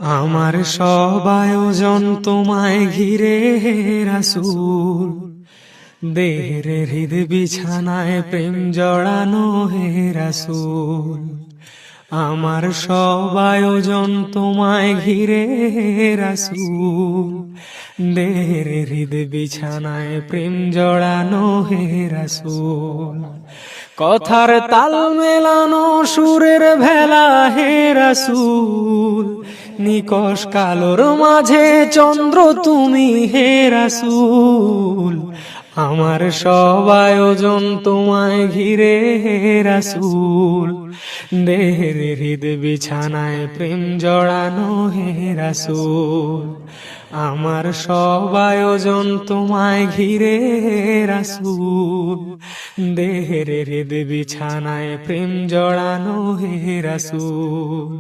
আমার সব আয়োজন তোমায় ঘিরে হে রাসূল, দেহের হৃদ বিছানায় প্রেম জড়ানো হে রাসূল। আমার সব আয়োজন তোমায় ঘিরে হে রাসূল, দেহের হৃদ বিছানায় প্রেম জড়ানো হে রাসূল। কথার তাল মেলানো সুরের ভেলা হে রাসূল, নিকষ কালোর মাঝে চন্দ্র তুমি হে রাসূল। আমার সব আয়োজন তোমায় ঘিরে হে রাসূল, দেহের হৃদ বিছানায় প্রেম জড়ানো হে রাসূল। আমার সব আয়োজন তোমায় ঘিরে হে রাসূল, দেহের হৃদ বিছানায় প্রেম জড়ানো হে রাসূল।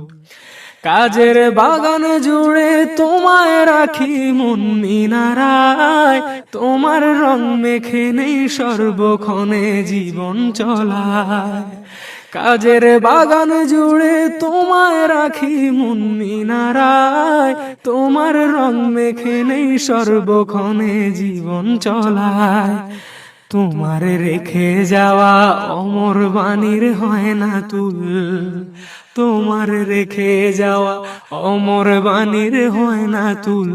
কাজের বাগান জুড়ে তোমায় রাখি মন মিনারায়, তোমার রং মেখে নেই সর্বক্ষণে জীবন চলায়। কাজের বাগান জুড়ে তোমায় রাখি মন মিনারায়, তোমার রং মেখে নেই সর্বক্ষণে জীবন চলায়। তোমার রেখে যাওয়া অমর বাণীর হয় না তুল, তোমার রেখে যাওয়া অমর বাণীর হয় না তুল।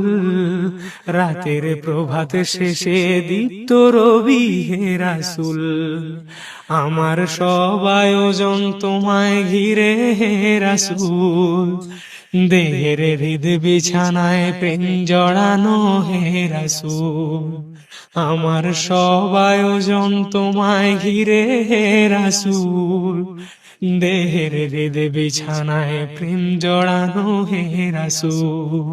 রাতের প্রভাত শেষে দীপ্ত রবি হে রাসূল। আমার সব আয়োজন তোমায় ঘিরে হে রাসূল, দেহের হৃদ বিছানায় প্রেম জড়ানো হে রাসূল। আমার সব আয়োজন তোমায় ঘিরে হে রাসূল, দেহের হৃদ বিছানায় প্রেম জড়ানো হে রাসূল।